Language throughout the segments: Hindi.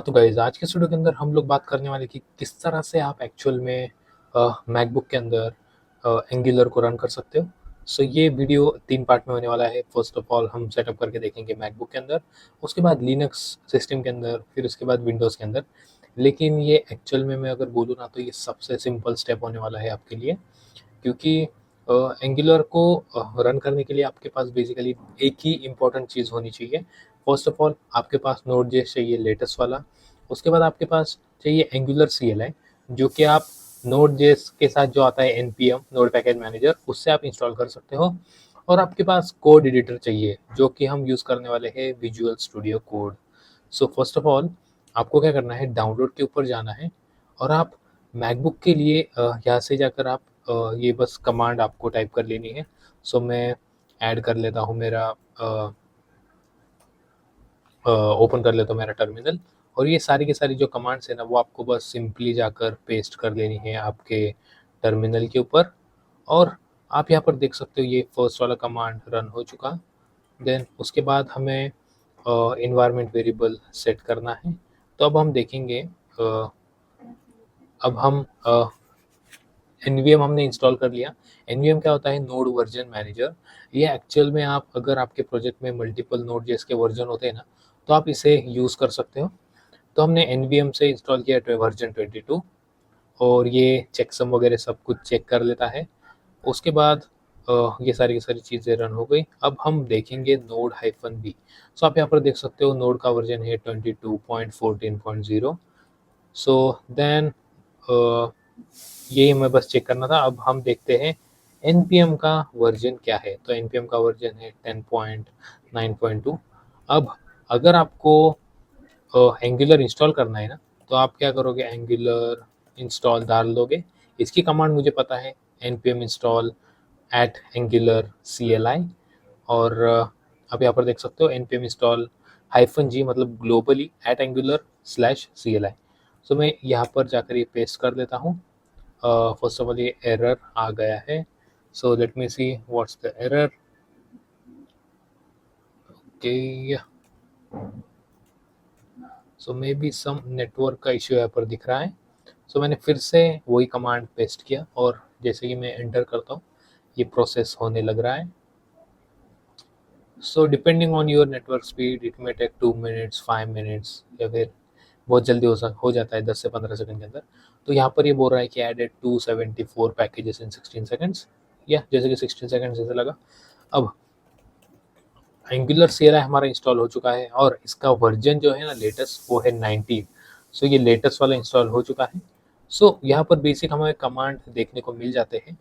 तो गाइस आज के वीडियो के अंदर हम लोग बात करने वाले कि किस तरह से आप एक्चुअल में मैकबुक के अंदर एंगुलर को रन कर सकते हो। सो ये वीडियो 3 पार्ट में होने वाला है। फर्स्ट ऑफ ऑल हम सेटअप करके देखेंगे मैकबुक के अंदर, उसके बाद लिनक्स सिस्टम के अंदर, फिर उसके बाद विंडोज़ के अंदर। लेकिन ये एक्चुअल में मैं अगर बोलूँ ना तो ये सबसे सिंपल स्टेप होने वाला है आपके लिए, क्योंकि एंगुलर को रन करने के लिए आपके पास बेसिकली एक ही इम्पोर्टेंट चीज़ होनी चाहिए। फर्स्ट ऑफ ऑल आपके पास नोड जेएस चाहिए लेटेस्ट वाला। उसके बाद आपके पास चाहिए एंगुलर CLI, जो कि आप नोड जेएस के साथ जो आता है npm नोड पैकेज मैनेजर, उससे आप इंस्टॉल कर सकते हो। और आपके पास कोड एडिटर चाहिए, जो कि हम यूज़ करने वाले हैं visual studio code. So first of all आपको क्या करना है, डाउनलोड के ऊपर जाना है और आप मैकबुक के लिए यहाँ से जाकर आप ये बस कमांड आपको टाइप कर लेनी है। सो मैं ऐड कर लेता हूँ मेरा ओपन कर लेता हूँ मेरा टर्मिनल, और ये सारी की सारी जो कमांड्स है ना, वो आपको बस सिंपली जाकर पेस्ट कर देनी है आपके टर्मिनल के ऊपर। और आप यहाँ पर देख सकते हो ये फर्स्ट वाला कमांड रन हो चुका। देन उसके बाद हमें इन्वायरमेंट वेरिएबल सेट करना है। तो अब हम देखेंगे, अब हम एनवीएम हमने इंस्टॉल कर लिया। एनवीएम क्या होता है? Node version manager. ये एक्चुअल में आप अगर आपके प्रोजेक्ट में मल्टीपल नोड जिसके वर्जन होते हैं ना, तो आप इसे यूज़ कर सकते हो। तो हमने एनवीएम से इंस्टॉल किया वर्जन 22, और ये चेकसम वगैरह सब कुछ चेक कर लेता है। उसके बाद ये सारी की सारी चीज़ें रन हो गई। अब हम देखेंगे नोड -b। सो आप यहाँ पर देख सकते हो नोड का वर्जन है 22.14.0। सो देन यही हमें बस चेक करना था। अब हम देखते हैं npm का वर्जन क्या है। तो npm का वर्जन है 10.9.2। अब अगर आपको एंगुलर इंस्टॉल करना है ना, तो आप क्या करोगे, एंगुलर इंस्टॉल डाल दोगे। इसकी कमांड मुझे पता है, npm install @angular CLI। और आप यहाँ पर देख सकते हो npm install -g, मतलब ग्लोबली @angular/CLI। सो मैं यहाँ पर जाकर ये पेस्ट कर देता हूँ। फर्स्ट ऑफ ऑल ये एरर आ गया है। So let me see what's the error. Okay, so maybe some network का इश्यू यहाँ पर दिख रहा है। सो मैंने फिर से वही कमांड पेस्ट किया, और जैसे कि मैं एंटर करता हूँ ये प्रोसेस होने लग रहा है। So depending on your network speed it may take 2 minutes, 5 minutes, या फिर बहुत जल्दी हो जाता है 10 से 15 सेकंड के अंदर। तो यहाँ पर ये बोल रहा है कि एडेड 274 पैकेजेस इन 16 सेकंड्स, या जैसे कि 16 सेकंड्स जैसे लगा। अब एंगुलर CLI हमारा इंस्टॉल हो चुका है, और इसका वर्जन जो है ना लेटेस्ट, वो है 19। सो ये लेटेस्ट वाला इंस्टॉल हो चुका है। सो यहाँ पर बेसिक हमें कमांड देखने को मिल जाते हैं।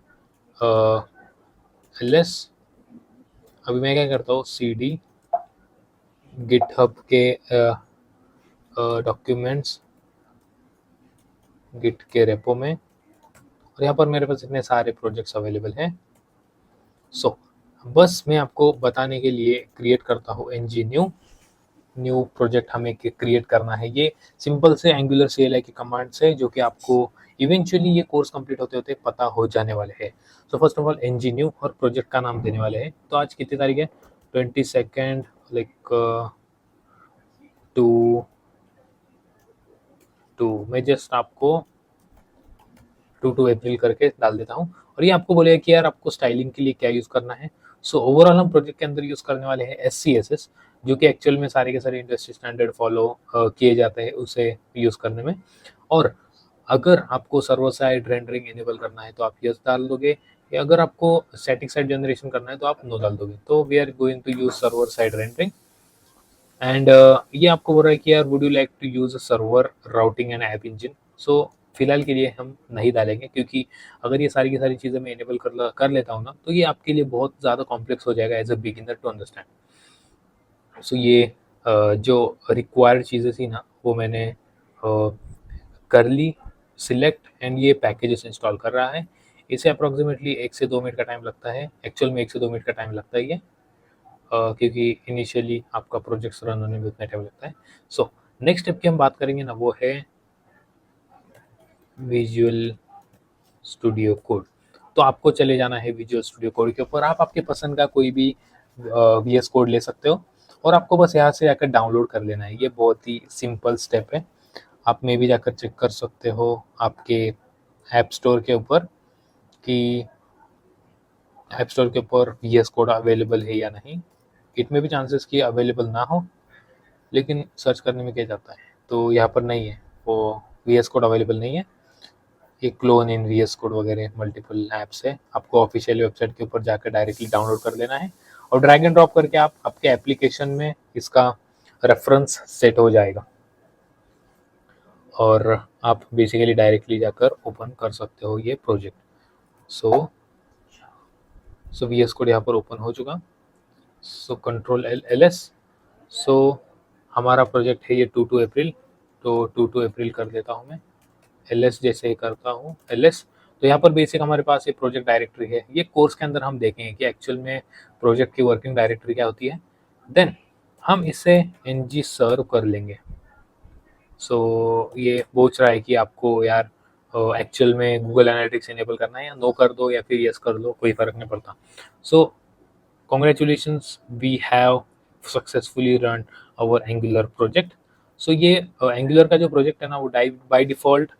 ls, अभी मैं क्या करता हूँ, cd गिटहब के डॉक्यूमेंट्स, गिट के रेपो में, और यहाँ पर मेरे पास इतने सारे प्रोजेक्ट्स अवेलेबल हैं। सो बस मैं आपको बताने के लिए क्रिएट करता हूँ न्यू प्रोजेक्ट हमें क्रिएट करना है। ये सिंपल से एंगुलर CLI की कमांड से, जो कि आपको इवेंचुअली ये कोर्स कंप्लीट होते होते पता हो जाने वाले हैं। So first of all new, और प्रोजेक्ट का नाम देने वाले हैं। तो आज कितनी तारीख है? 22, लाइक टू मैं जस्ट आपको 2 अप्रैल करके डाल देता हूँ। और ये आपको बोलेगा कि यार आपको स्टाइलिंग के लिए क्या यूज़ करना है। सो ओवरऑल हम प्रोजेक्ट के अंदर यूज़ करने वाले हैं SCSS, जो कि एक्चुअल में सारे के सारे इंडस्ट्री स्टैंडर्ड फॉलो किए जाते हैं उसे यूज़ करने में। और अगर आपको सर्वर साइड रेंडरिंग इनेबल करना है तो आप यस डाल दोगे, या अगर आपको स्टैटिक साइड जनरेशन करना है तो आप नो डाल दोगे। तो we are going to use server side rendering. And ये आपको बोल रहा है कि यार would you like to use a server routing and app engine. So फिलहाल के लिए हम नहीं डालेंगे, क्योंकि अगर ये सारी की सारी चीज़ें मैं इनेबल कर लेता हूँ ना, तो ये आपके लिए बहुत ज़्यादा कॉम्प्लेक्स हो जाएगा as a beginner to understand. So ये जो रिक्वायर्ड चीज़ें थी ना, वो मैंने कर ली सिलेक्ट, एंड ये पैकेजेस इंस्टॉल कर रहा है। इसे अप्रॉक्सीमेटली 1 से 2 मिनट का टाइम लगता है। एक्चुअल में 1 से 2 मिनट का टाइम लगता ही है, क्योंकि इनिशियली आपका प्रोजेक्ट्स रन होने में उतना टाइम लगता है। सो नेक्स्ट स्टेप की हम बात करेंगे ना, वो है विजुअल स्टूडियो कोड। तो आपको चले जाना है विजुअल स्टूडियो कोड के ऊपर। आप आपके पसंद का कोई भी VS कोड ले सकते हो, और आपको बस यहाँ से जाकर डाउनलोड कर लेना है। ये बहुत ही सिंपल स्टेप है। आप में भी जाकर चेक कर सकते हो आपके ऐप स्टोर के ऊपर कि ऐप स्टोर के ऊपर VS कोड अवेलेबल है या नहीं। इट में भी चांसेस कि अवेलेबल ना हो, लेकिन सर्च करने में क्या जाता है, तो यहाँ पर नहीं है, वो VS कोड अवेलेबल नहीं है। ये क्लोन इन VS कोड वगैरह मल्टीपल ऐप्स है, आपको ऑफिशियल वेबसाइट के ऊपर जाकर डायरेक्टली डाउनलोड कर लेना है और ड्रैग एंड ड्रॉप करके आप आपके एप्लीकेशन में इसका रेफरेंस सेट हो जाएगा और आप बेसिकली डायरेक्टली जाकर ओपन कर सकते हो ये प्रोजेक्ट। सो VS कोड यहाँ पर ओपन हो चुका। So control LS। सो हमारा प्रोजेक्ट है ये 2 अप्रैल, तो 2 अप्रैल कर देता हूँ मैं। LS जैसे ही करता हूँ LS, तो यहाँ पर बेसिक हमारे पास ये प्रोजेक्ट डायरेक्टरी है। ये कोर्स के अंदर हम देखेंगे कि एक्चुअल में प्रोजेक्ट की वर्किंग डायरेक्टरी क्या होती है। देन हम इसे ng सर्व कर लेंगे। सो ये पूछ रहा है कि आपको यार एक्चुअल में गूगल एनालिटिक्स इनेबल करना है या नो कर दो या फिर यस कर दो, कोई फ़र्क नहीं पड़ता। So congratulations, we have successfully run our Angular project. So ये एंगुलर का जो प्रोजेक्ट है ना, वो by default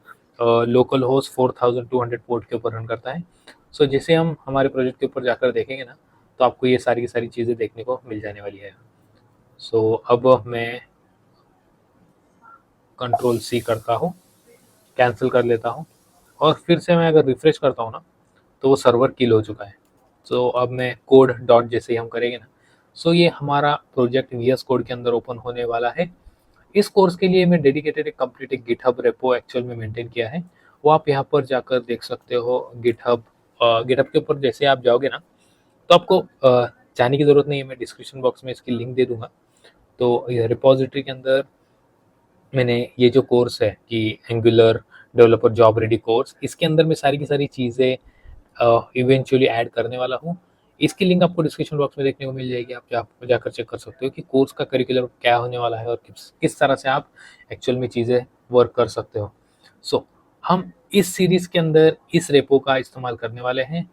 local host 4200 port के ऊपर रन करता है। सो जैसे हम हमारे प्रोजेक्ट के ऊपर जाकर देखेंगे ना, तो आपको ये सारी की सारी चीज़ें देखने को मिल जाने वाली है। सो अब मैं कंट्रोल C करता हूँ, कैंसिल कर लेता हूँ और फिर से मैं अगर रिफ्रेश करता हूँ ना, तो वो सर्वर किल हो चुका है। सो अब मैं कोड डॉट जैसे ही हम करेंगे ना, सो ये हमारा प्रोजेक्ट VS कोड के अंदर ओपन होने वाला है। इस कोर्स के लिए मैं डेडिकेटेड एक कंप्लीट एक गिटहब रेपो एक्चुअल में मेंटेन किया है, वो आप यहाँ पर जाकर देख सकते हो। गिटहब के ऊपर जैसे आप जाओगे ना, तो आपको जाने की ज़रूरत नहीं है, मैं डिस्क्रिप्शन बॉक्स में इसकी लिंक दे दूंगा। तो ये रिपोजिटरी के अंदर मैंने ये जो कोर्स है कि angular developer job ready course, इसके अंदर मैं सारी की सारी चीज़ें इवेंचुअली ऐड करने वाला हूँ। इसकी लिंक आपको डिस्क्रिप्शन बॉक्स में देखने को मिल जाएगी। आप जाकर चेक कर सकते हो कि कोर्स का करिकुलम क्या होने वाला है और किस तरह से आप एक्चुअल में चीज़ें वर्क कर सकते हो। सो हम इस सीरीज़ के अंदर इस रेपो का इस्तेमाल करने वाले हैं।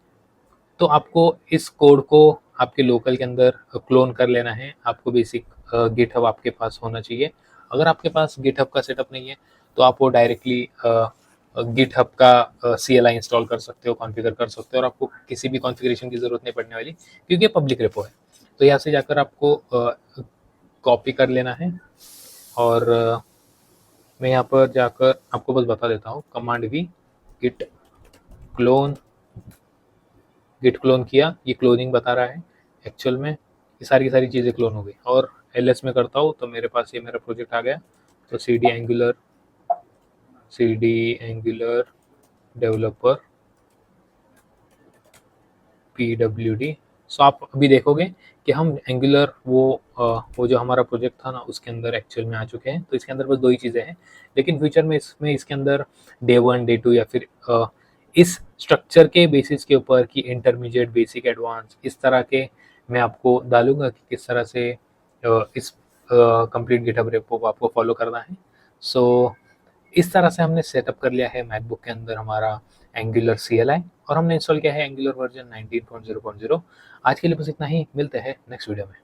तो आपको इस कोड को आपके लोकल के अंदर क्लोन कर लेना है। आपको बेसिक गिटहब आपके पास होना चाहिए। अगर आपके पास गिटहब का सेटअप नहीं है, तो आप वो डायरेक्टली गिटहब का CLI इंस्टॉल कर सकते हो, कॉन्फ़िगर कर सकते हो और आपको किसी भी कॉन्फ़िगरेशन की ज़रूरत नहीं पड़ने वाली, क्योंकि ये पब्लिक रेपो है। तो यहाँ से जाकर आपको कॉपी कर लेना है और मैं यहाँ पर जाकर आपको बस बता देता हूँ, कमांड V गिट क्लोन किया, ये क्लोनिंग बता रहा है। एक्चुअल में ये सारी की सारी चीज़ें क्लोन हो गई और LS में करता हूँ तो मेरे पास ये मेरा प्रोजेक्ट आ गया। तो CD एंगुलर डेवलपर PWD। सो आप अभी देखोगे कि हम एंगुलर वो जो हमारा प्रोजेक्ट था ना, उसके अंदर एक्चुअल में आ चुके हैं। तो इसके अंदर बस 2 ही चीज़ें हैं, लेकिन फ्यूचर में इसके अंदर डे 1 डे 2 या फिर इस स्ट्रक्चर के बेसिस के ऊपर कि इंटरमीडिएट, बेसिक, एडवांस, इस तरह के मैं आपको डालूंगा कि किस तरह से इस कंप्लीट गिटहब रेपो को आपको फॉलो करना है। सो इस तरह से हमने सेटअप कर लिया है मैकबुक के अंदर हमारा एंगुलर CLI और हमने इंस्टॉल किया है एंगुलर वर्जन 19.0.0। आज के लिए बस इतना ही, मिलते हैं नेक्स्ट वीडियो में।